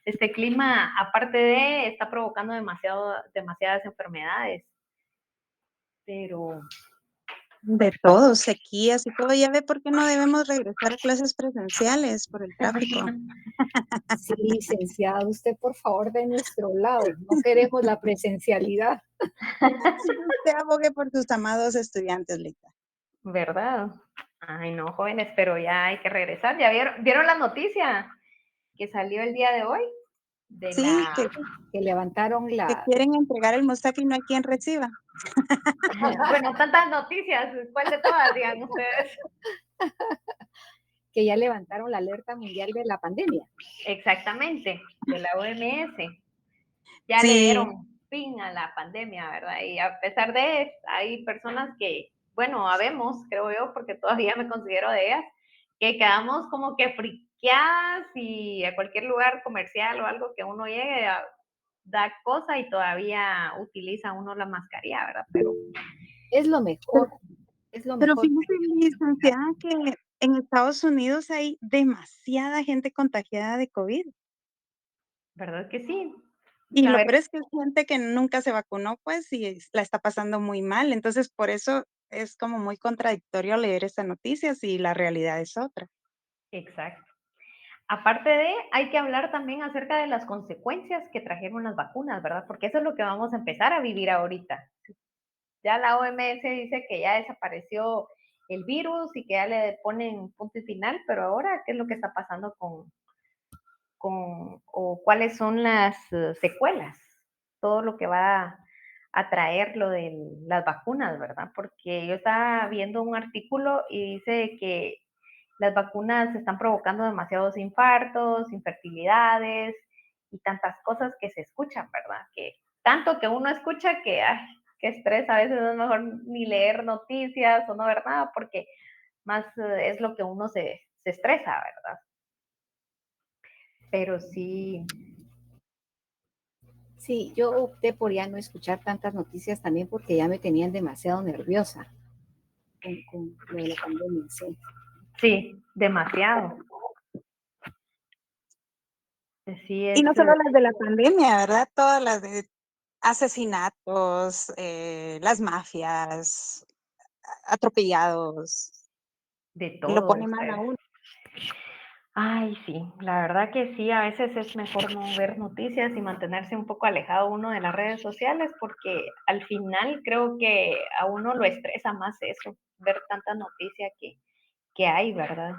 Este clima, aparte de, está provocando demasiadas enfermedades. Pero De todo, sequías y todo. Ya ve por qué no debemos regresar a clases presenciales por el tráfico. Sí, licenciada, usted por favor de nuestro lado. No queremos la presencialidad. Usted abogue por sus amados estudiantes, Lita. ¿verdad? Ay, no, jóvenes, pero ya hay que regresar. ¿Ya vieron la noticia que salió el día de hoy? De Sí, Que levantaron que quieren entregar el Mustaki y no hay quien reciba. Bueno, tantas noticias, ¿cuál de todas, digan ustedes? que ya levantaron la alerta mundial de la pandemia. Exactamente, de la OMS. Ya le Sí, dieron fin a la pandemia, ¿verdad? Y a pesar de eso, hay personas que, bueno, habemos, creo yo, porque todavía me considero de ellas, que quedamos como que friqueadas y a cualquier lugar comercial o algo que uno llegue da cosa y todavía utiliza uno la mascarilla, ¿verdad? Pero Es lo mejor, es lo pero mejor. fíjese, licenciada, que en Estados Unidos hay demasiada gente contagiada de COVID. ¿verdad que sí? Y A lo ver, peor es que es gente que nunca se vacunó, pues, y la está pasando muy mal. Entonces, por eso es como muy contradictorio leer esta noticia si la realidad es otra. exacto. Aparte de, hay que hablar también acerca de las consecuencias que trajeron las vacunas, ¿verdad? Porque eso es lo que vamos a empezar a vivir ahorita. Ya la OMS dice que ya desapareció el virus y que ya le ponen punto y final, pero ahora, ¿qué es lo que está pasando o cuáles son las secuelas? Todo lo que va a traer lo de las vacunas, ¿verdad? Porque yo estaba viendo un artículo y dice que las vacunas están provocando demasiados infartos, infertilidades y tantas cosas que se escuchan, ¿verdad? Que tanto que uno escucha que, ay, qué estrés, a veces es mejor ni leer noticias o no ver nada, porque más es lo que uno se estresa, ¿verdad? Pero sí, Sí, yo opté por ya no escuchar tantas noticias también porque ya me tenían demasiado nerviosa con lo de la pandemia, sí. sí, demasiado. Sí, Y es, no solo las de la pandemia, ¿verdad? Todas las de asesinatos, las mafias, atropellados, de lo todo. pone mal a uno. Ay, sí, la verdad que sí, a veces es mejor no ver noticias y mantenerse un poco alejado uno de las redes sociales porque al final creo que a uno lo estresa más eso, ver tanta noticia que hay, ¿verdad?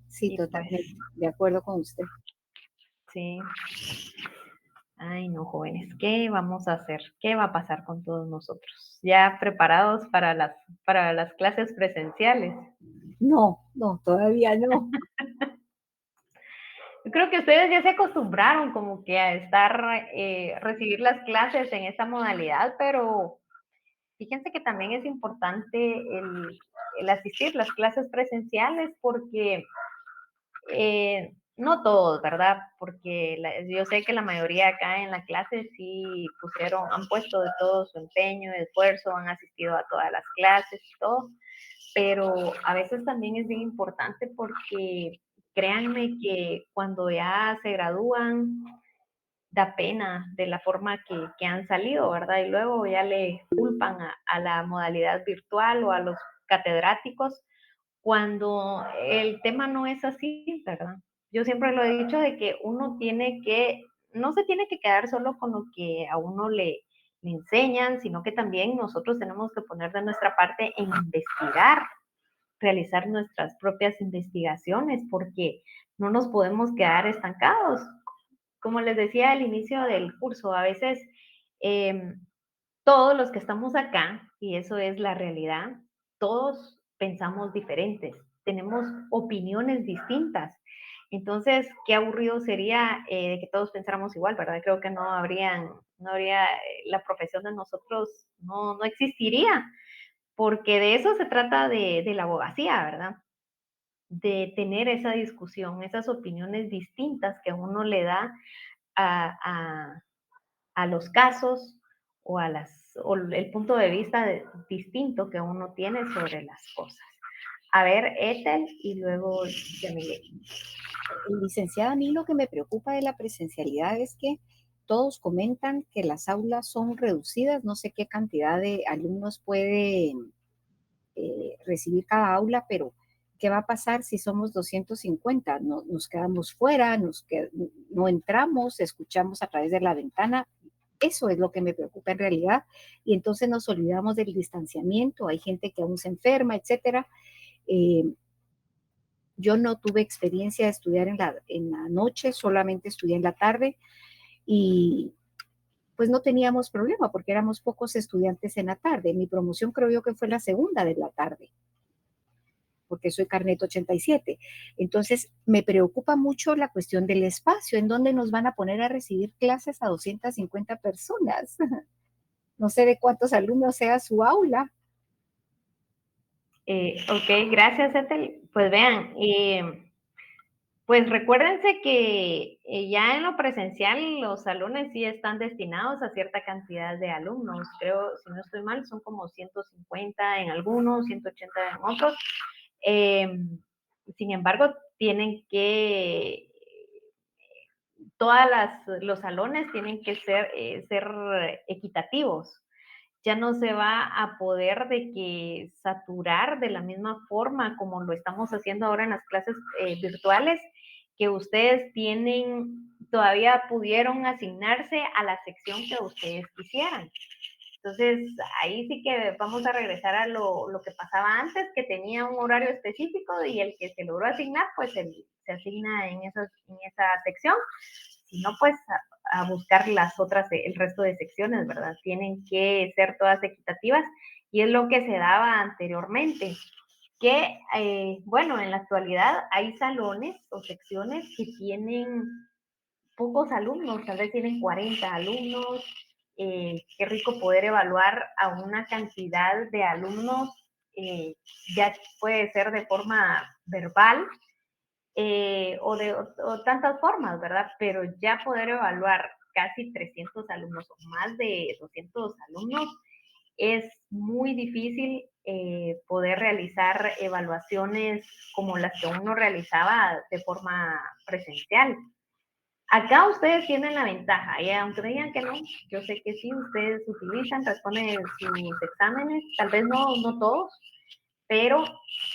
Sí, Y pues totalmente, de acuerdo con usted. sí, ay no, jóvenes, ¿qué vamos a hacer? ¿Qué va a pasar con todos nosotros? ¿Ya preparados para las clases presenciales? No, no, todavía no. Yo creo que ustedes ya se acostumbraron como que a estar, recibir las clases en esta modalidad, pero fíjense que también es importante el asistir a las clases presenciales porque no todos, ¿verdad? Porque yo sé que la mayoría acá en la clase sí han puesto de todo su empeño, esfuerzo, han asistido a todas las clases y todo, pero a veces también es bien importante porque créanme que cuando ya se gradúan, da pena de la forma que han salido, ¿verdad? Y luego ya le culpan a la modalidad virtual o a los catedráticos cuando el tema no es así, ¿verdad? Yo siempre lo he dicho de que uno no se tiene que quedar solo con lo que a uno le enseñan, sino que también nosotros tenemos que poner de nuestra parte en investigar, realizar nuestras propias investigaciones, porque no nos podemos quedar estancados. Como les decía al inicio del curso, a veces eh, todos los que estamos acá, y eso es la realidad, todos pensamos diferentes, tenemos opiniones distintas. Entonces, qué aburrido sería de que todos pensáramos igual, ¿verdad? Creo que no habría, la profesión de nosotros no existiría, porque de eso se trata de la abogacía, ¿verdad? De tener esa discusión, esas opiniones distintas que uno le da a, a los casos o el punto de vista distinto que uno tiene sobre las cosas. A ver, Ethel y luego Yamile. Licenciada, a mí lo que me preocupa de la presencialidad es que todos comentan que las aulas son reducidas, no sé qué cantidad de alumnos puede recibir cada aula, pero ¿qué va a pasar si somos 250? Nos quedamos fuera, no entramos, escuchamos a través de la ventana. Eso es lo que me preocupa en realidad. Y entonces nos olvidamos del distanciamiento, hay gente que aún se enferma, etcétera. Eh, yo no tuve experiencia de estudiar en la noche, solamente estudié en la tarde y pues no teníamos problema porque éramos pocos estudiantes en la tarde. Mi promoción creo yo que fue la segunda de la tarde, porque soy carnet 87. Entonces, me preocupa mucho la cuestión del espacio, en donde nos van a poner a recibir clases a 250 personas. No sé de cuántos alumnos sea su aula. Ok, gracias, Ethel. Pues vean, pues recuérdense que ya en lo presencial los salones sí están destinados a cierta cantidad de alumnos. Creo, si no estoy mal, son como 150 en algunos, 180 en otros. Sin embargo, tienen que, los salones tienen que ser equitativos. Ya no se va a poder de que saturar de la misma forma como lo estamos haciendo ahora en las clases virtuales, que ustedes todavía pudieron asignarse a la sección que ustedes quisieran. Entonces, ahí sí que vamos a regresar a lo que pasaba antes, que tenía un horario específico y el que se logró asignar, pues se asigna en esa sección. Si no, pues a buscar las otras, el resto de secciones, ¿verdad? Tienen que ser todas equitativas y es lo que se daba anteriormente. Que, bueno, en la actualidad hay salones o secciones que tienen pocos alumnos, tal vez tienen 40 alumnos. Qué rico poder evaluar a una cantidad de alumnos, ya puede ser de forma verbal, o tantas formas, ¿verdad? Pero ya poder evaluar casi 300 alumnos o más de 200 alumnos es muy difícil poder realizar evaluaciones como las que uno realizaba de forma presencial. Acá ustedes tienen la ventaja, y aunque digan que no, yo sé que sí, ustedes utilizan, responden sus exámenes, tal vez no todos, pero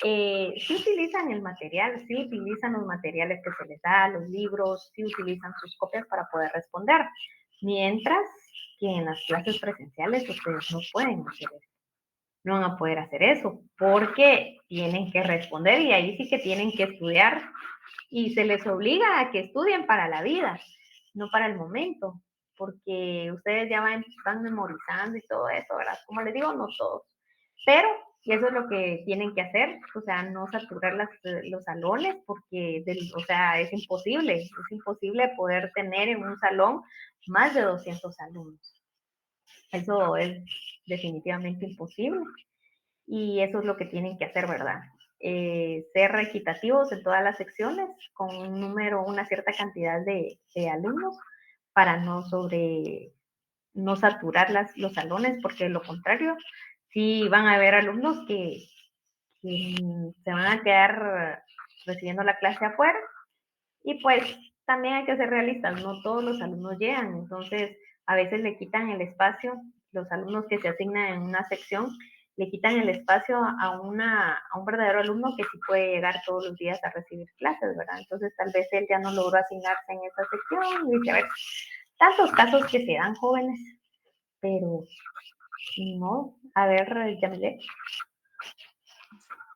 sí utilizan el material, sí utilizan los materiales que se les da, los libros, sí utilizan sus copias para poder responder, mientras que en las clases presenciales ustedes no pueden hacer eso, no van a poder hacer eso, porque tienen que responder y ahí sí que tienen que estudiar y se les obliga a que estudien para la vida, no para el momento, porque ustedes ya van memorizando y todo eso, ¿verdad? Como les digo, no todos, pero eso es lo que tienen que hacer, o sea, no saturar los salones, porque, o sea, es imposible poder tener en un salón más de 200 alumnos. Eso es definitivamente imposible y eso es lo que tienen que hacer, ¿verdad? Ser equitativos en todas las secciones con una cierta cantidad de alumnos para no saturar los salones, porque de lo contrario, sí van a haber alumnos que se van a quedar recibiendo la clase afuera y pues también hay que ser realistas, no todos los alumnos llegan, entonces a veces le quitan el espacio, los alumnos que se asignan en una sección, le quitan el espacio a un verdadero alumno que sí puede llegar todos los días a recibir clases, ¿verdad? Entonces tal vez él ya no logró asignarse en esa sección y viceversa. Tantos casos que se dan, jóvenes, pero no, a ver, Yamile.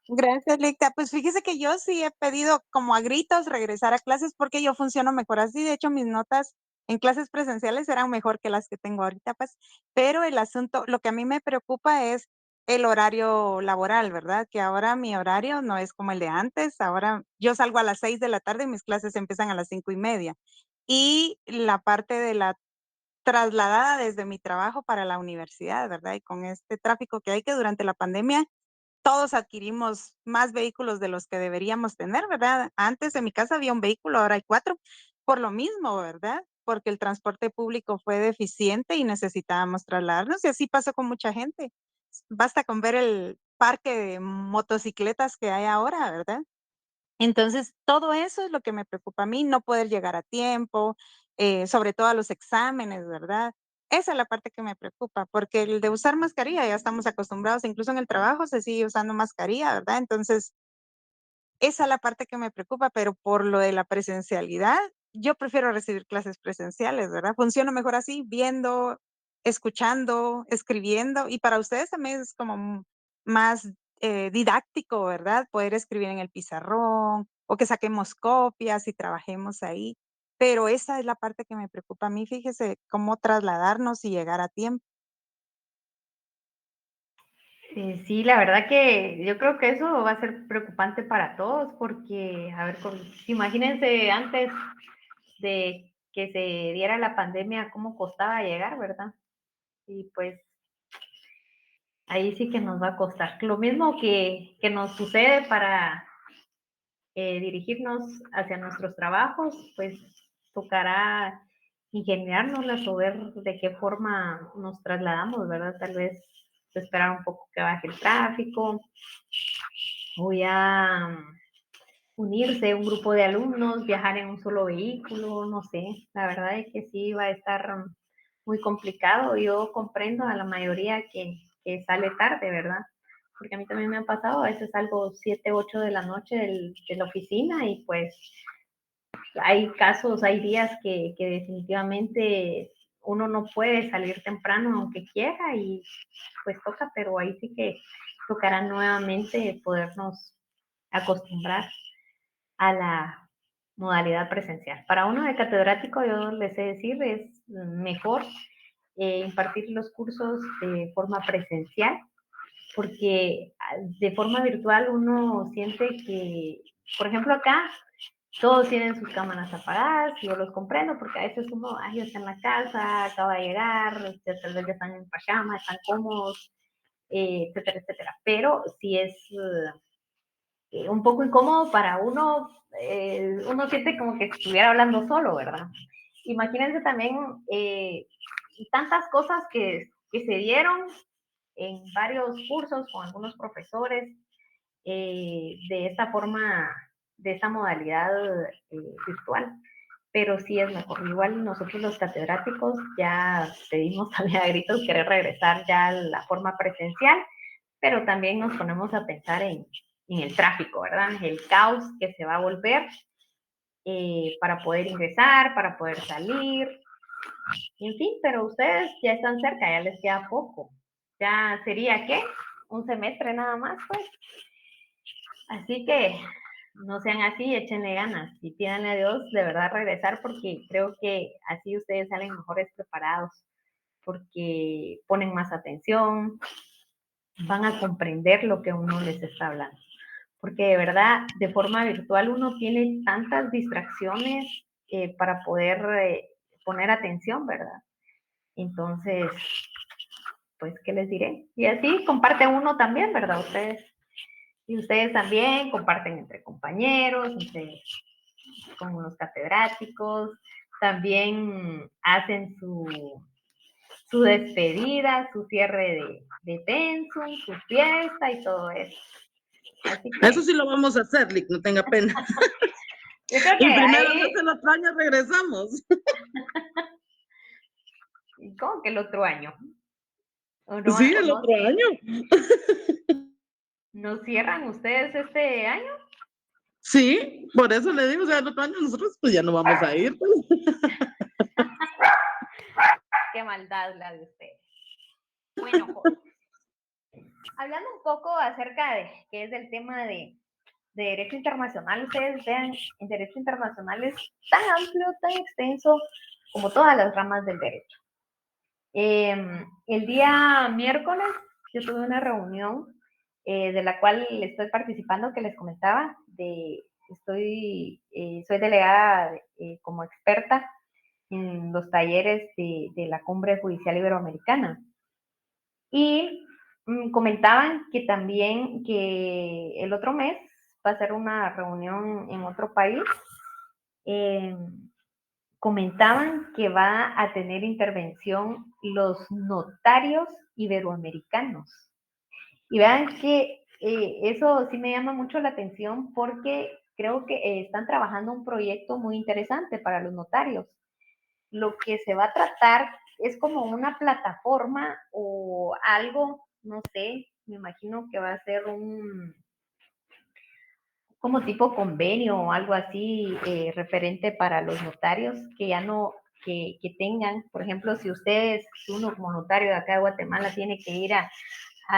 Gracias, Licta. Pues fíjese que yo sí he pedido como a gritos regresar a clases porque yo funciono mejor así. De hecho, mis notas en clases presenciales eran mejor que las que tengo ahorita, pues. Pero el asunto, lo que a mí me preocupa es el horario laboral, ¿verdad? Que ahora mi horario no es como el de antes. Ahora yo salgo a las 6 de la tarde y mis clases empiezan a las 5:30. Y la parte de la trasladada desde mi trabajo para la universidad, ¿verdad? Y con este tráfico que hay que durante la pandemia todos adquirimos más vehículos de los que deberíamos tener, ¿verdad? Antes en mi casa había un vehículo, ahora hay 4, por lo mismo, ¿verdad? Porque el transporte público fue deficiente y necesitábamos trasladarnos y así pasó con mucha gente. Basta con ver parque de motocicletas que hay ahora, ¿verdad? Entonces, todo eso es lo que me preocupa a mí, no poder llegar a tiempo, sobre todo a los exámenes, ¿verdad? Esa es la parte que me preocupa, porque el de usar mascarilla ya estamos acostumbrados, incluso en el trabajo se sigue usando mascarilla, ¿verdad? Entonces, esa es la parte que me preocupa, pero por lo de la presencialidad, yo prefiero recibir clases presenciales, ¿verdad? Funciona mejor así, viendo, escuchando, escribiendo, y para ustedes también es como más didáctico, ¿verdad? Poder escribir en el pizarrón o que saquemos copias y trabajemos ahí. Pero esa es la parte que me preocupa a mí, fíjese, cómo trasladarnos y llegar a tiempo. Sí, la verdad que yo creo que eso va a ser preocupante para todos porque, a ver, imagínense antes de que se diera la pandemia, cómo costaba llegar, ¿verdad? Y pues ahí sí que nos va a costar. Lo mismo que nos sucede para dirigirnos hacia nuestros trabajos, pues tocará ingeniárnoslas o ver de qué forma nos trasladamos, ¿verdad? Tal vez esperar un poco que baje el tráfico, o ya unirse un grupo de alumnos, viajar en un solo vehículo, no sé, la verdad es que sí va a estar muy complicado. Yo comprendo a la mayoría que sale tarde, ¿verdad? Porque a mí también me ha pasado, a veces salgo 7, 8 de la noche de la oficina y pues hay casos, hay días que definitivamente uno no puede salir temprano aunque quiera y pues toca, pero ahí sí que tocará nuevamente podernos acostumbrar a la modalidad presencial. Para uno de catedrático, yo les sé decir, es mejor impartir los cursos de forma presencial, porque de forma virtual uno siente que, por ejemplo, acá todos tienen sus cámaras apagadas, y yo los comprendo, porque a veces uno, ay, está en la casa, acaba de llegar, tal vez ya están en pijama, están cómodos, etcétera, etcétera. Pero si es un poco incómodo para uno, uno siente como que estuviera hablando solo, ¿verdad? Imagínense también tantas cosas que se dieron en varios cursos con algunos profesores de esta forma, de esta modalidad virtual. Pero sí es mejor. Igual nosotros los catedráticos ya pedimos también a gritos querer regresar ya a la forma presencial, pero también nos ponemos a pensar en el tráfico, ¿verdad? El caos que se va a volver para poder ingresar, para poder salir, en fin, pero ustedes ya están cerca, ya les queda poco. Ya sería, ¿qué? Un semestre nada más, pues. Así que no sean así, échenle ganas y pídanle a Dios de verdad regresar porque creo que así ustedes salen mejores preparados, porque ponen más atención, van a comprender lo que uno les está hablando. Porque de verdad, de forma virtual uno tiene tantas distracciones para poder poner atención, ¿verdad? Entonces, pues, ¿qué les diré? Y así comparte uno también, ¿verdad? Y ustedes también comparten entre compañeros, con los catedráticos, también hacen su despedida, su cierre de pensum, su fiesta y todo eso. Así que, Eso sí lo vamos a hacer, Lick, no tenga pena. yo creo que Y primero ahí, Dios el otro año regresamos. ¿cómo que el otro año? ¿O no, Sí, el otro año. no cierran ustedes este año? Sí, por eso le digo, o sea, el otro año nosotros pues ya no vamos a ir. Pues. Qué maldad la de ustedes. Bueno, hablando un poco acerca de qué es el tema de derecho internacional, ustedes vean, en derecho internacional es tan amplio, tan extenso como todas las ramas del derecho. El día miércoles yo tuve una reunión de la cual estoy participando, que les comentaba, soy delegada como experta en los talleres de la Cumbre Judicial Iberoamericana. Y comentaban que también que el otro mes va a ser una reunión en otro país. Eh, Comentaban que va a tener intervención los notarios iberoamericanos. Y vean que eso sí me llama mucho la atención porque creo que están trabajando un proyecto muy interesante para los notarios. Lo que se va a tratar es como una plataforma o algo, no sé, me imagino que va a ser un como tipo convenio o algo así referente para los notarios que ya no, que tengan, por ejemplo, si ustedes, uno como notario de acá de Guatemala tiene que ir a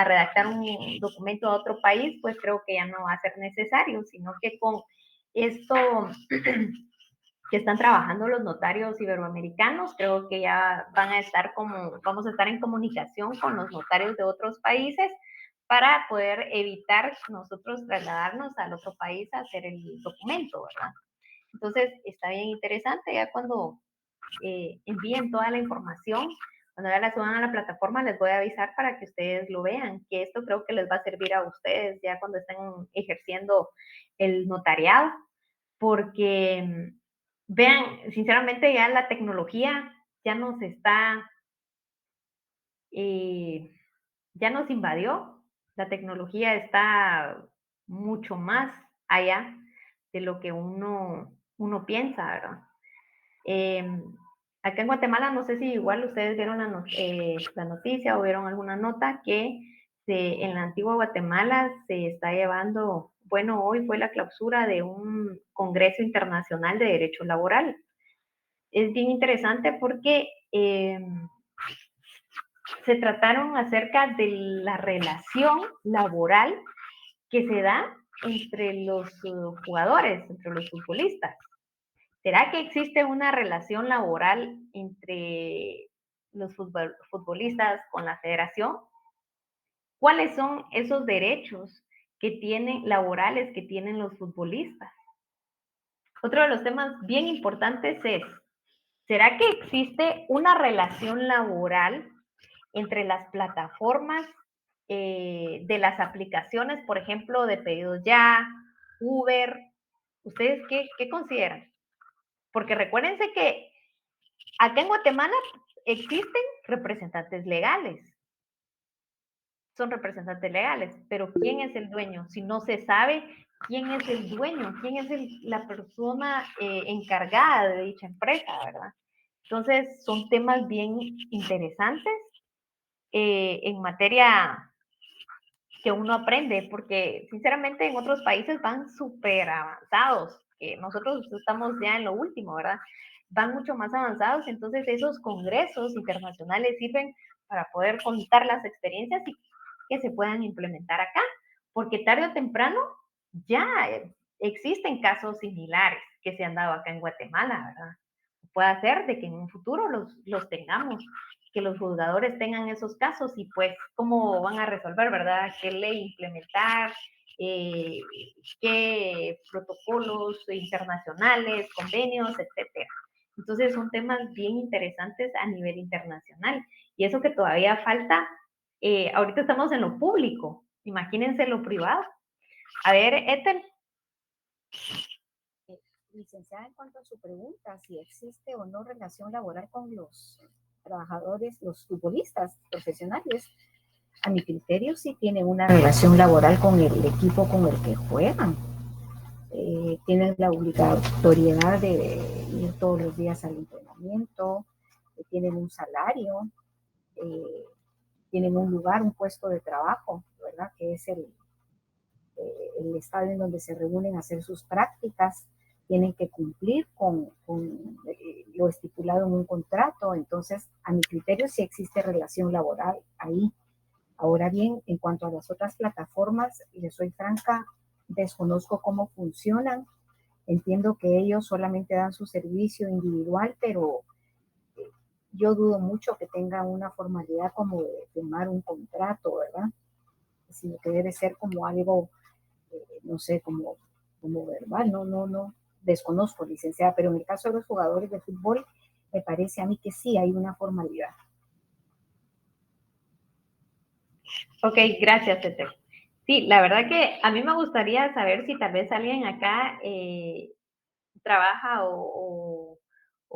redactar un documento a otro país, pues creo que ya no va a ser necesario, sino que con esto que están trabajando los notarios iberoamericanos, creo que ya van a estar vamos a estar en comunicación con los notarios de otros países para poder evitar nosotros trasladarnos al otro país a hacer el documento, ¿verdad? Entonces, está bien interesante, ya cuando envíen toda la información, cuando ya la suban a la plataforma, les voy a avisar para que ustedes lo vean, que esto creo que les va a servir a ustedes ya cuando estén ejerciendo el notariado, porque vean, sinceramente ya la tecnología ya nos está, ya nos invadió, la tecnología está mucho más allá de lo que uno piensa, ¿verdad? Acá en Guatemala, no sé si igual ustedes vieron la noticia o vieron alguna nota que en la antigua Guatemala se está llevando, bueno, hoy fue la clausura de un Congreso Internacional de Derecho Laboral. Es bien interesante porque se trataron acerca de la relación laboral que se da entre los jugadores, entre los futbolistas. ¿Será que existe una relación laboral entre los futbolistas con la federación? ¿Cuáles son esos derechos que tienen laborales que tienen los futbolistas? Otro de los temas bien importantes es, ¿será que existe una relación laboral entre las plataformas de las aplicaciones, por ejemplo, de pedidos ya, Uber? ¿Ustedes qué consideran? Porque recuérdense que acá en Guatemala existen representantes legales, son representantes legales, pero ¿quién es el dueño? Si no se sabe quién es el dueño, quién es la persona encargada de dicha empresa, ¿verdad? Entonces, son temas bien interesantes en materia que uno aprende, porque sinceramente en otros países van súper avanzados, que nosotros estamos ya en lo último, ¿verdad? Van mucho más avanzados, entonces esos congresos internacionales sirven para poder contar las experiencias y que se puedan implementar acá, porque tarde o temprano ya existen casos similares que se han dado acá en Guatemala, ¿verdad? Puede ser de que en un futuro los tengamos, que los juzgadores tengan esos casos y pues cómo van a resolver, ¿verdad? ¿Qué ley implementar? ¿Qué protocolos internacionales, convenios, etcétera? Entonces son temas bien interesantes a nivel internacional. Y eso que todavía falta, ahorita estamos en lo público, imagínense lo privado. A ver, Ethel. Licenciada, en cuanto a su pregunta, si existe o no relación laboral con los trabajadores, los futbolistas profesionales, a mi criterio sí tienen una relación laboral con el equipo con el que juegan. Tienen la obligatoriedad de ir todos los días al entrenamiento, tienen un salario, tienen un lugar, un puesto de trabajo, ¿verdad? Que es el estadio en donde se reúnen a hacer sus prácticas, tienen que cumplir con lo estipulado en un contrato. Entonces, a mi criterio sí existe relación laboral ahí. Ahora bien, en cuanto a las otras plataformas, les soy franca, desconozco cómo funcionan. Entiendo que ellos solamente dan su servicio individual, pero yo dudo mucho que tengan una formalidad como de firmar un contrato, ¿verdad? Sino que debe ser como algo, no sé, como verbal, no, desconozco, licenciada, pero en el caso de los jugadores de fútbol, me parece a mí que sí hay una formalidad. Ok, gracias, Tete. Sí, la verdad que a mí me gustaría saber si tal vez alguien acá trabaja o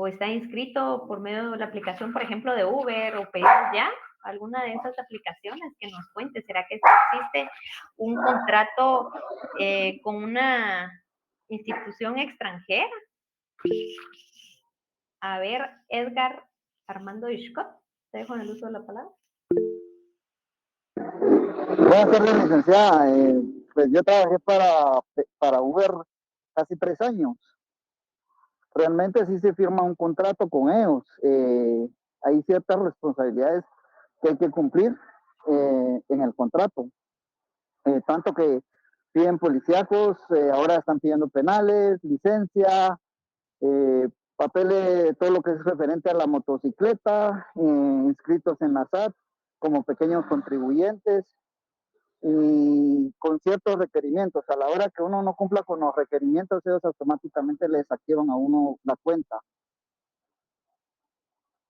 está inscrito por medio de la aplicación, por ejemplo, de Uber o Pedidos Ya. alguna de esas aplicaciones, que nos cuente. ¿Será que existe un contrato con una institución extranjera? A ver, Edgar Armando Ishkot, te dejo en el uso de la palabra. Buenas tardes, licenciada. Pues yo trabajé para Uber casi 3 años. Realmente sí se firma un contrato con ellos. Hay ciertas responsabilidades que hay que cumplir en el contrato. Tanto que piden policíacos, ahora están pidiendo penales, licencia, papeles, todo lo que es referente a la motocicleta, inscritos en la SAT como pequeños contribuyentes y con ciertos requerimientos. A la hora que uno no cumpla con los requerimientos, ellos automáticamente les activan a uno la cuenta.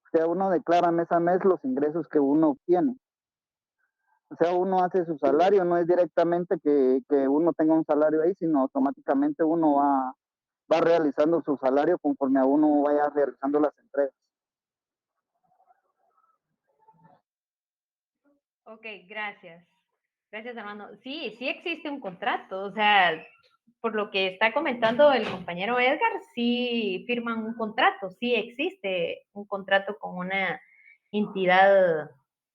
O sea, uno declara mes a mes los ingresos que uno obtiene. O sea, uno hace su salario, no es directamente que uno tenga un salario ahí, sino automáticamente uno va realizando su salario conforme a uno vaya realizando las entregas. Ok, gracias. Gracias, Armando. Sí, sí existe un contrato, o sea, por lo que está comentando el compañero Edgar, sí firman un contrato, sí existe un contrato con una entidad,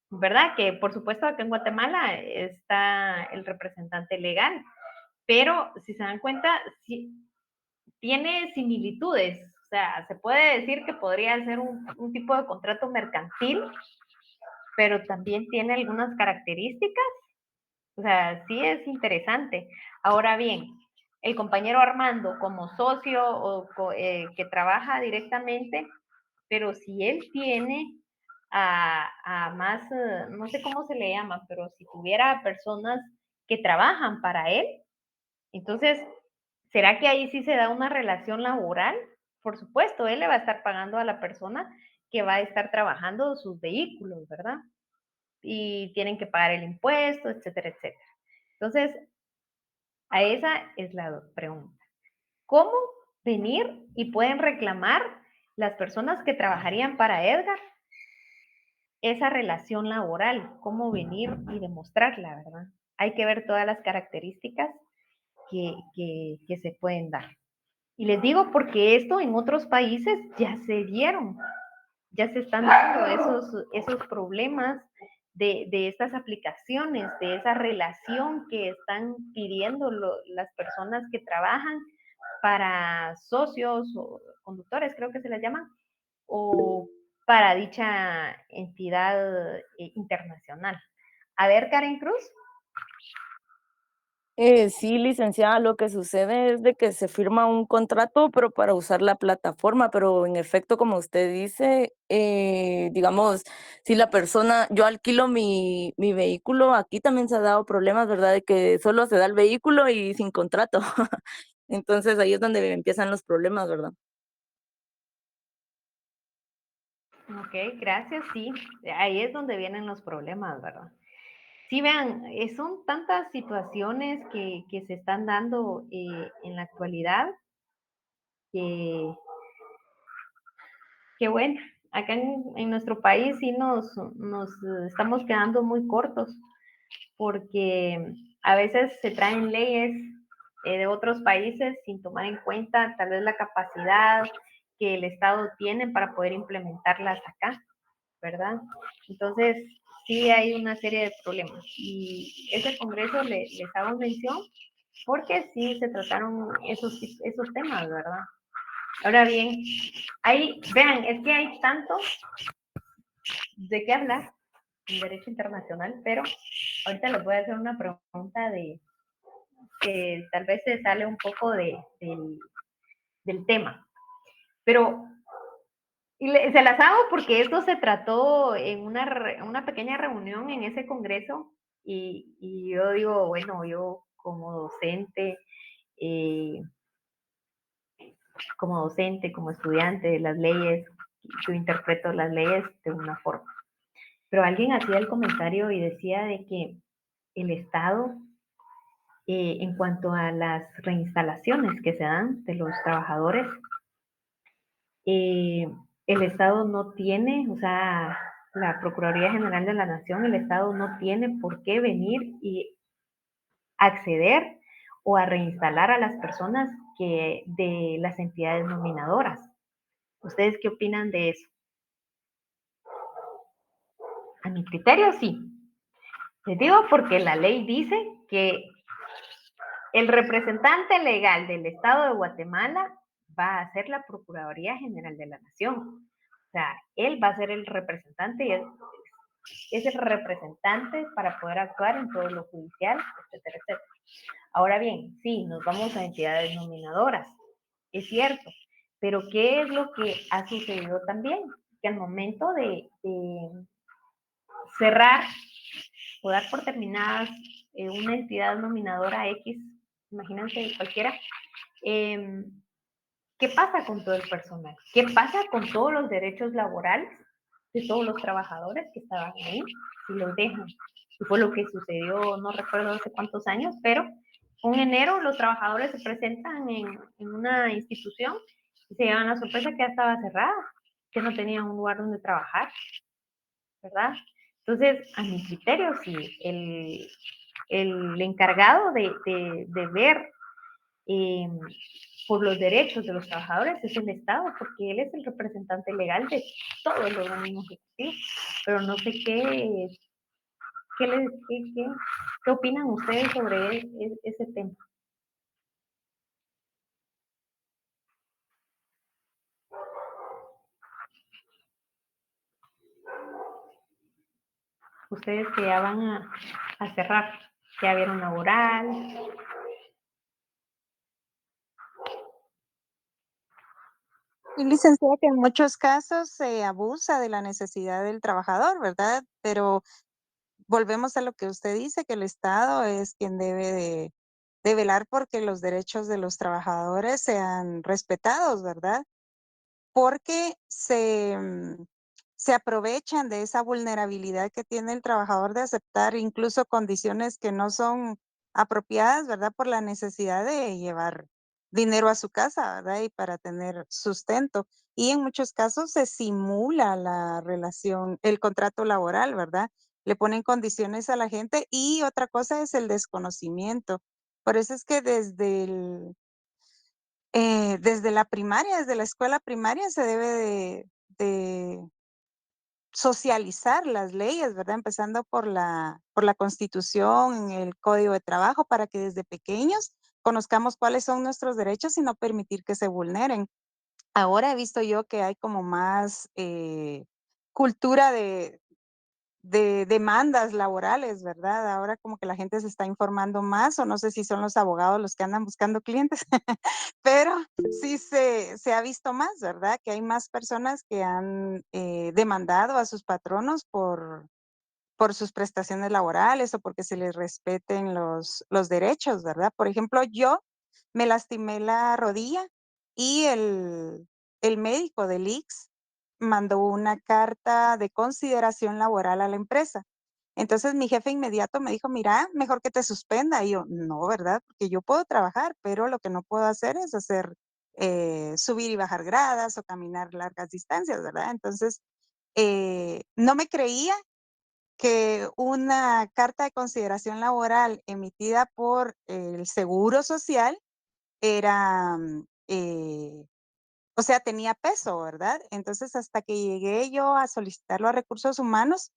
¿verdad? Que por supuesto acá en Guatemala está el representante legal, pero si se dan cuenta, sí, tiene similitudes, o sea, se puede decir que podría ser un tipo de contrato mercantil, pero también tiene algunas características. O sea, sí es interesante. Ahora bien, el compañero Armando como socio o que trabaja directamente, pero si él tiene a más, no sé cómo se le llama, pero si tuviera personas que trabajan para él, entonces, ¿será que ahí sí se da una relación laboral? Por supuesto, él le va a estar pagando a la persona que va a estar trabajando sus vehículos, ¿verdad? Y tienen que pagar el impuesto, etcétera, etcétera. Entonces, a esa es la pregunta. ¿Cómo venir y pueden reclamar las personas que trabajarían para Edgar esa relación laboral? ¿Cómo venir y demostrarla, verdad? Hay que ver todas las características que se pueden dar. Y les digo porque esto en otros países ya se dieron, ya se están dando esos problemas de estas aplicaciones, de esa relación que están pidiendo las personas que trabajan para socios o conductores, creo que se les llama, o para dicha entidad internacional. A ver, Karen Cruz. Sí, licenciada, lo que sucede es de que se firma un contrato, pero para usar la plataforma, pero en efecto, como usted dice, digamos, si la persona, yo alquilo mi vehículo, aquí también se ha dado problemas, ¿verdad? De que solo se da el vehículo y sin contrato. Entonces ahí es donde empiezan los problemas, ¿verdad? Ok, gracias, sí, ahí es donde vienen los problemas, ¿verdad? Sí, vean, son tantas situaciones que se están dando en la actualidad que, que bueno, acá en nuestro país sí nos estamos quedando muy cortos porque a veces se traen leyes de otros países sin tomar en cuenta tal vez la capacidad que el Estado tiene para poder implementarlas acá, ¿verdad? Entonces, sí hay una serie de problemas. Y ese congreso les hago mención porque sí se trataron esos temas, ¿verdad? Ahora bien, vean, es que hay tanto de qué hablar en derecho internacional, pero ahorita les voy a hacer una pregunta que tal vez se sale un poco del tema. Pero se las hago porque esto se trató en una pequeña reunión en ese congreso y yo digo, bueno, yo eh, como docente, como estudiante de las leyes, yo interpreto las leyes de una forma. Pero alguien hacía el comentario y decía de que el Estado, en cuanto a las reinstalaciones que se dan de los trabajadores, el Estado no tiene, o sea, la Procuraduría General de la Nación, el Estado no tiene por qué venir y acceder o a reinstalar a las personas que de las entidades nominadoras. ¿Ustedes qué opinan de eso? A mi criterio, sí. Les digo porque la ley dice que el representante legal del Estado de Guatemala va a ser la Procuraduría General de la Nación. O sea, él va a ser el representante y es el representante para poder actuar en todo lo judicial, etcétera, etcétera. Ahora bien, sí, nos vamos a entidades nominadoras, es cierto, pero ¿qué es lo que ha sucedido también? Que al momento de cerrar o dar por terminadas una entidad nominadora X, imagínense cualquiera, ¿qué pasa con todo el personal? ¿Qué pasa con todos los derechos laborales de todos los trabajadores que estaban ahí? Si los dejan. Y fue lo que sucedió, no recuerdo hace cuántos años, pero en enero los trabajadores se presentan en una institución y se llevan la sorpresa que ya estaba cerrada, que no tenían un lugar donde trabajar, ¿verdad? Entonces, a mi criterio, sí, el encargado de ver eh, por los derechos de los trabajadores es el Estado, porque él es el representante legal de todo el organismo ejecutivo. Pero no sé qué opinan ustedes sobre ese tema. Ustedes que ya van a cerrar, ya vieron laboral. Y licenciada, que en muchos casos se abusa de la necesidad del trabajador, ¿verdad? Pero volvemos a lo que usted dice, que el Estado es quien debe de velar porque los derechos de los trabajadores sean respetados, ¿verdad? Porque se aprovechan de esa vulnerabilidad que tiene el trabajador de aceptar incluso condiciones que no son apropiadas, ¿verdad? Por la necesidad de llevar dinero a su casa, ¿verdad? Y para tener sustento. Y en muchos casos se simula la relación, el contrato laboral, ¿verdad? Le ponen condiciones a la gente y otra cosa es el desconocimiento. Por eso es que desde la primaria, desde la escuela primaria se debe de socializar las leyes, ¿verdad? Empezando por la Constitución, el Código de Trabajo, para que desde pequeños conozcamos cuáles son nuestros derechos y no permitir que se vulneren. Ahora he visto yo que hay como más cultura de demandas laborales, ¿verdad? Ahora como que la gente se está informando más, o no sé si son los abogados los que andan buscando clientes, pero sí se ha visto más, ¿verdad? Que hay más personas que han demandado a sus patronos por sus prestaciones laborales o porque se les respeten los derechos, ¿verdad? Por ejemplo, yo me lastimé la rodilla y el médico del IX mandó una carta de consideración laboral a la empresa. Entonces mi jefe inmediato me dijo, mira, mejor que te suspenda. Y yo, no, ¿verdad? Porque yo puedo trabajar, pero lo que no puedo hacer es subir y bajar gradas o caminar largas distancias, ¿verdad? Entonces, no me creía que una carta de consideración laboral emitida por el Seguro Social era, o sea, tenía peso, ¿verdad? Entonces, hasta que llegué yo a solicitarlo a Recursos Humanos,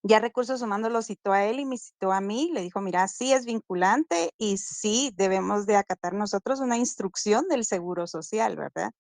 ya Recursos Humanos lo citó a él y me citó a mí, le dijo, mira, sí es vinculante y sí debemos de acatar nosotros una instrucción del Seguro Social, ¿verdad?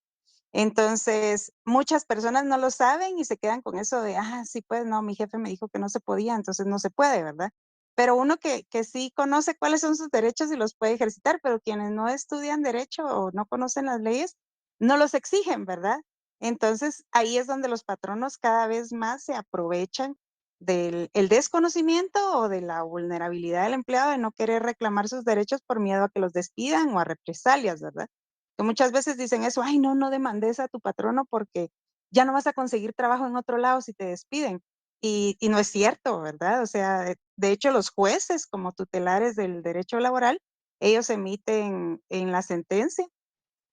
Entonces, muchas personas no lo saben y se quedan con eso de, sí, pues no, mi jefe me dijo que no se podía, entonces no se puede, ¿verdad? Pero uno que sí conoce cuáles son sus derechos y los puede ejercitar, pero quienes no estudian derecho o no conocen las leyes, no los exigen, ¿verdad? Entonces, ahí es donde los patronos cada vez más se aprovechan del el desconocimiento o de la vulnerabilidad del empleado de no querer reclamar sus derechos por miedo a que los despidan o a represalias, ¿verdad? Que muchas veces dicen eso, ay, no, no demandes a tu patrono porque ya no vas a conseguir trabajo en otro lado si te despiden. Y no es cierto, ¿verdad? O sea, de hecho, los jueces como tutelares del derecho laboral, ellos emiten en la sentencia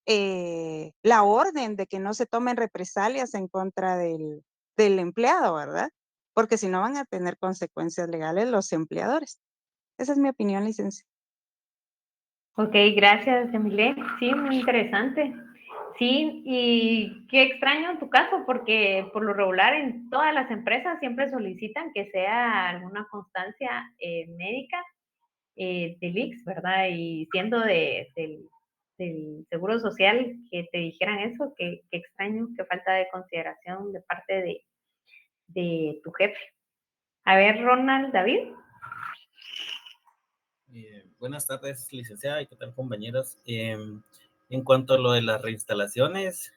la orden de que no se tomen represalias en contra del empleado, ¿verdad? Porque si no van a tener consecuencias legales los empleadores. Esa es mi opinión, licenciada. Ok, gracias, Emile. Sí, muy interesante. Sí, y qué extraño en tu caso, porque por lo regular en todas las empresas siempre solicitan que sea alguna constancia médica del IX, ¿verdad? Y siendo del Seguro Social que te dijeran eso, qué extraño, qué falta de consideración de parte de tu jefe. A ver, Ronald, David. Buenas tardes, licenciada, y qué tal, compañeros. En cuanto a lo de las reinstalaciones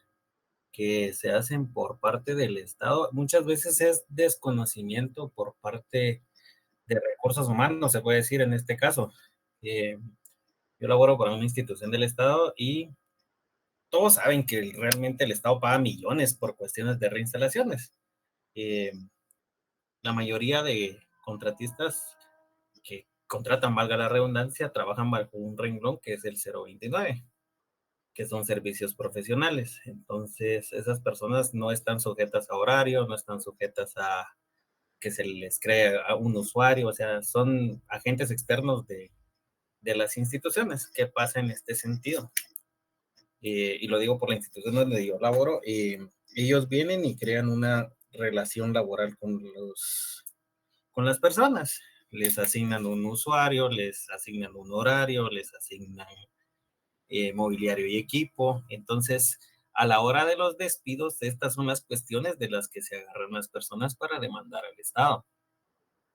que se hacen por parte del Estado, muchas veces es desconocimiento por parte de recursos humanos, se puede decir en este caso. Yo laboro para una institución del Estado y todos saben que realmente el Estado paga millones por cuestiones de reinstalaciones. La mayoría de contratistas que contratan, valga la redundancia, trabajan bajo un renglón que es el 029, que son servicios profesionales. Entonces, esas personas no están sujetas a horario, no están sujetas a que se les cree a un usuario, o sea, son agentes externos de las instituciones. ¿Qué pasa en este sentido? Y lo digo por la institución donde yo laboro, ellos vienen y crean una relación laboral con las personas. Les asignan un usuario, les asignan un horario, les asignan mobiliario y equipo. Entonces, a la hora de los despidos, estas son las cuestiones de las que se agarran las personas para demandar al Estado.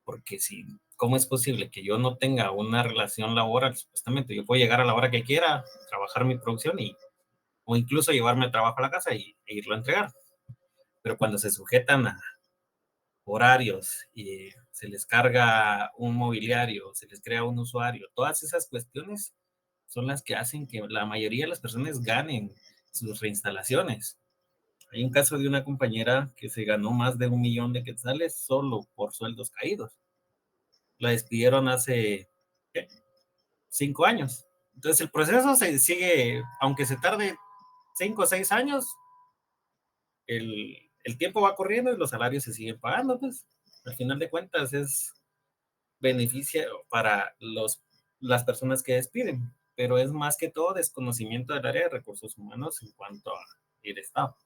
Porque si, ¿cómo es posible que yo no tenga una relación laboral? Supuestamente, yo puedo llegar a la hora que quiera, trabajar mi producción o incluso llevarme el trabajo a la casa e irlo a entregar. Pero cuando se sujetan a horarios y se les carga un mobiliario, se les crea un usuario, todas esas cuestiones son las que hacen que la mayoría de las personas ganen sus reinstalaciones. Hay un caso de una compañera que se ganó más de 1 millón de quetzales solo por sueldos caídos. La despidieron hace 5 años. Entonces el proceso se sigue, aunque se tarde 5 o 6 años, el tiempo va corriendo y los salarios se siguen pagando, pues. Al final de cuentas es beneficio para las personas que despiden, pero es más que todo desconocimiento del área de recursos humanos en cuanto al Estado.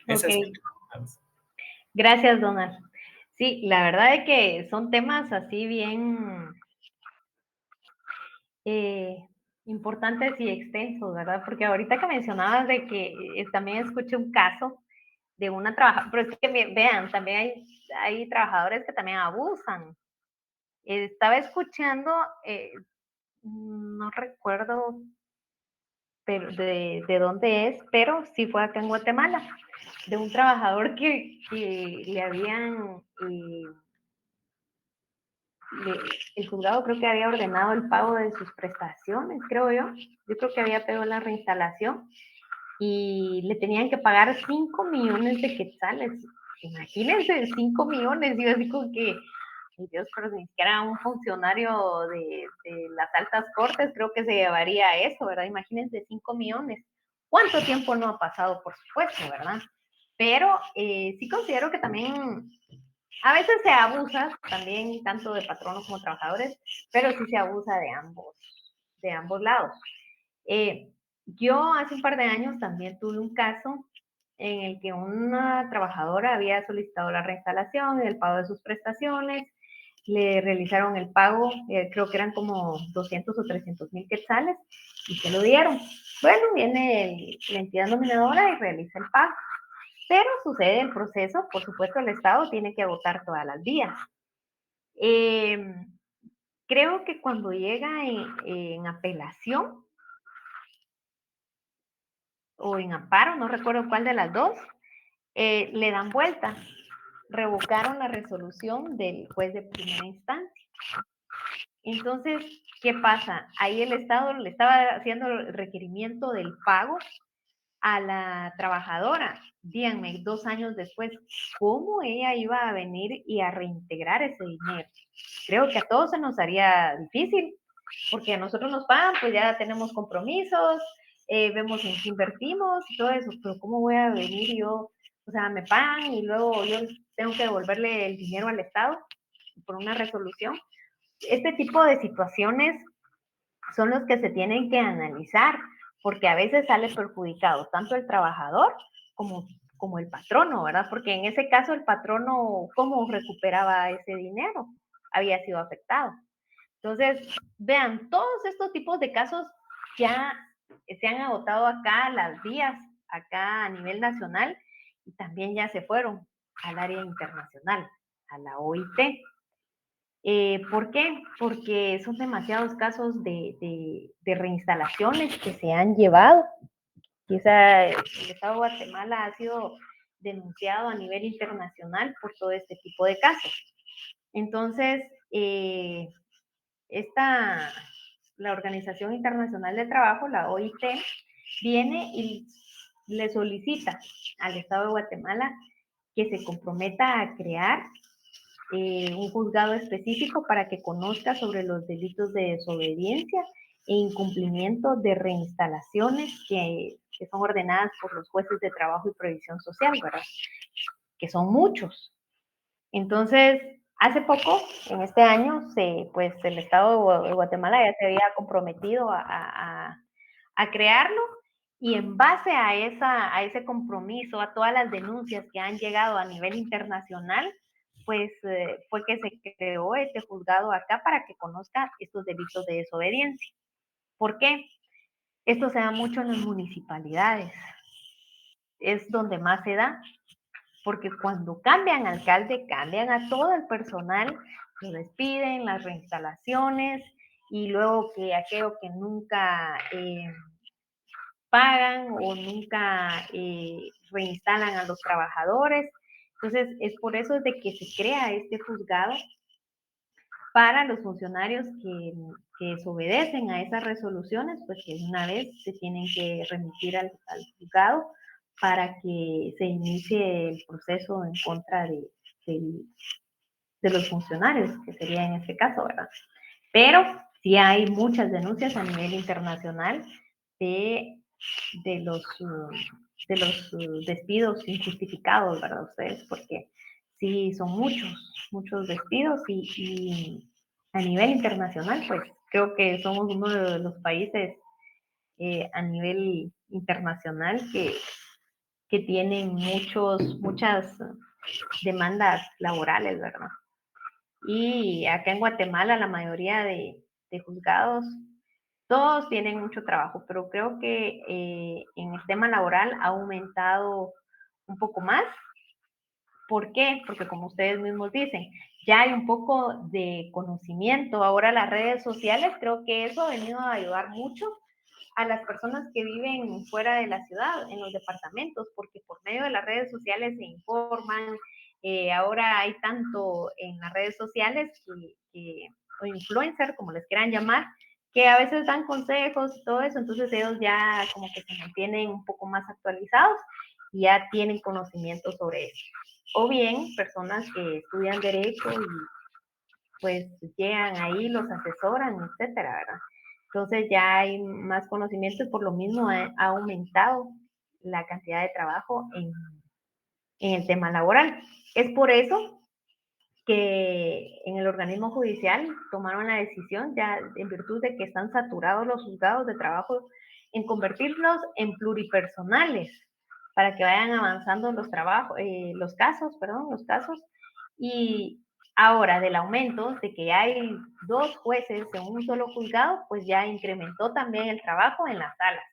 Ok. Gracias, Donald. Sí, la verdad es que son temas así bien importantes y extensos, ¿verdad? Porque ahorita que mencionabas de que también escuché un caso de una trabajadora, pero es que vean, también hay trabajadores que también abusan. Estaba escuchando, no recuerdo de dónde es, pero sí fue acá en Guatemala, de un trabajador que le habían, el juzgado creo que había ordenado el pago de sus prestaciones, creo yo creo que había pedido la reinstalación y le tenían que pagar 5 millones de quetzales. Imagínense, 5 millones, yo digo que, ay Dios, pero ni siquiera un funcionario de las altas cortes creo que se llevaría eso, ¿verdad? Imagínense, 5 millones. ¿Cuánto tiempo no ha pasado? Por supuesto, ¿verdad? Pero sí considero que también a veces se abusa también tanto de patronos como trabajadores, pero sí se abusa de ambos lados. Yo hace un par de años también tuve un caso en el que una trabajadora había solicitado la reinstalación y el pago de sus prestaciones, le realizaron el pago, creo que eran como 200 o 300 mil quetzales, y se lo dieron. Bueno, viene la entidad nominadora y realiza el pago. Pero sucede el proceso, por supuesto el Estado tiene que agotar todas las vías. Creo que cuando llega en apelación o en amparo, no recuerdo cuál de las dos, le dan vuelta, revocaron la resolución del juez de primera instancia. Entonces, ¿qué pasa? Ahí el Estado le estaba haciendo el requerimiento del pago a la trabajadora. Díganme, 2 años después, ¿cómo ella iba a venir y a reintegrar ese dinero? Creo que a todos se nos haría difícil, porque a nosotros nos pagan, pues ya tenemos compromisos, vemos en qué invertimos y todo eso, pero ¿cómo voy a venir yo O sea, me pagan y luego yo tengo que devolverle el dinero al Estado por una resolución. Este tipo de situaciones son los que se tienen que analizar, porque a veces sale perjudicado tanto el trabajador como el patrono, ¿verdad? Porque en ese caso el patrono, ¿cómo recuperaba ese dinero? Había sido afectado. Entonces, vean, todos estos tipos de casos ya se han agotado acá las vías, acá a nivel nacional, y también ya se fueron al área internacional, a la OIT. ¿Por qué? Porque son demasiados casos de reinstalaciones que se han llevado. Quizá el Estado de Guatemala ha sido denunciado a nivel internacional por todo este tipo de casos. Entonces, la Organización Internacional del Trabajo, la OIT, viene y le solicita al Estado de Guatemala que se comprometa a crear un juzgado específico para que conozca sobre los delitos de desobediencia e incumplimiento de reinstalaciones que son ordenadas por los jueces de trabajo y previsión social, ¿verdad? Que son muchos. Entonces, hace poco, en este año, pues el Estado de Guatemala ya se había comprometido a crearlo, y en base a ese compromiso, a todas las denuncias que han llegado a nivel internacional, pues fue que se creó este juzgado acá para que conozca estos delitos de desobediencia. ¿Por qué? Esto se da mucho en las municipalidades, es donde más se da, porque cuando cambian alcalde, cambian a todo el personal, lo despiden, las reinstalaciones, y luego que aquello que nunca pagan o nunca reinstalan a los trabajadores. Entonces, es por eso de que se crea este juzgado para los funcionarios que desobedecen a esas resoluciones, pues que una vez se tienen que remitir al juzgado para que se inicie el proceso en contra de los funcionarios, que sería en este caso, ¿verdad? Pero sí hay muchas denuncias a nivel internacional de los despidos injustificados, ¿verdad? Ustedes, porque sí son muchos despidos, y a nivel internacional, pues creo que somos uno de los países a nivel internacional que tienen muchas demandas laborales, ¿verdad? Y acá en Guatemala la mayoría de juzgados, todos tienen mucho trabajo, pero creo que en el tema laboral ha aumentado un poco más. ¿Por qué? Porque como ustedes mismos dicen, ya hay un poco de conocimiento. Ahora las redes sociales, creo que eso ha venido a ayudar mucho a las personas que viven fuera de la ciudad, en los departamentos, porque por medio de las redes sociales se informan. Ahora hay tanto en las redes sociales o influencers, como les quieran llamar, que a veces dan consejos y todo eso, entonces ellos ya como que se mantienen un poco más actualizados y ya tienen conocimiento sobre eso. O bien personas que estudian derecho y pues llegan ahí, los asesoran, etcétera, ¿verdad? Entonces ya hay más conocimiento, y por lo mismo ha aumentado la cantidad de trabajo en el tema laboral. Es por eso que en el organismo judicial tomaron la decisión, ya en virtud de que están saturados los juzgados de trabajo, en convertirlos en pluripersonales para que vayan avanzando los casos. Y ahora, del aumento de que hay 2 jueces en un solo juzgado, pues ya incrementó también el trabajo en las salas.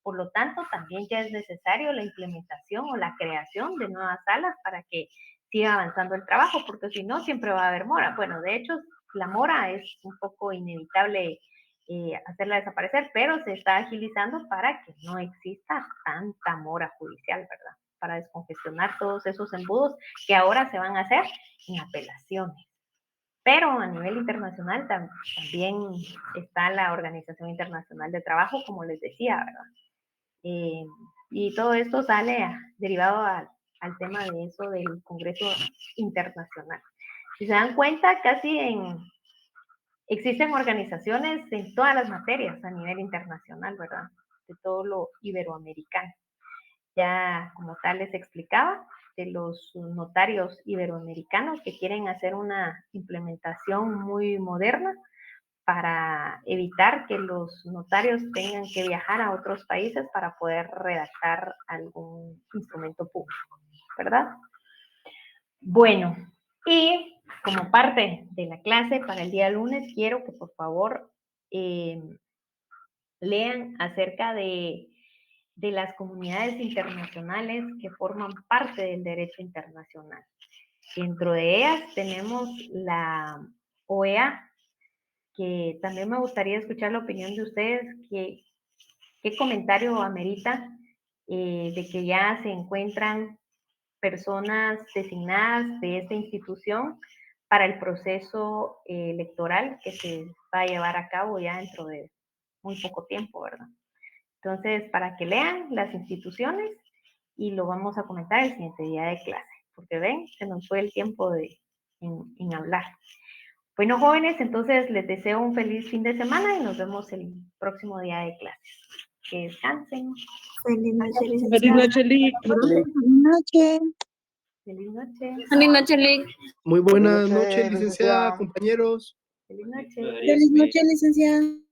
Por lo tanto, también ya es necesario la implementación o la creación de nuevas salas para que siga avanzando el trabajo, porque si no, siempre va a haber mora. Bueno, de hecho, la mora es un poco inevitable hacerla desaparecer, pero se está agilizando para que no exista tanta mora judicial, ¿verdad? Para descongestionar todos esos embudos que ahora se van a hacer en apelaciones. Pero a nivel internacional también está la Organización Internacional de Trabajo, como les decía, ¿verdad? Y todo esto sale derivado al tema de eso del Congreso Internacional. Si se dan cuenta, existen organizaciones en todas las materias a nivel internacional, ¿verdad? De todo lo iberoamericano. Ya como tal les explicaba, de los notarios iberoamericanos que quieren hacer una implementación muy moderna para evitar que los notarios tengan que viajar a otros países para poder redactar algún instrumento público, ¿verdad? Bueno, y como parte de la clase para el día lunes, quiero que por favor lean acerca de las comunidades internacionales que forman parte del derecho internacional. Dentro de ellas tenemos la OEA, que también me gustaría escuchar la opinión de ustedes, qué comentario amerita de que ya se encuentran personas designadas de esta institución para el proceso electoral que se va a llevar a cabo ya dentro de muy poco tiempo, ¿verdad? Entonces, para que lean las instituciones y lo vamos a comentar el siguiente día de clase, porque ven, se nos fue el tiempo en hablar. Bueno, jóvenes, entonces les deseo un feliz fin de semana y nos vemos el próximo día de clase. Que descansen. Feliz noche, Feliz licenciada. noche, Lick. Buenas noches. Feliz noche. Feliz noche, Lick. Muy buenas Feliz noche, noches, licenciada, licenciada. compañeros. Feliz noche. Feliz noche, licenciada.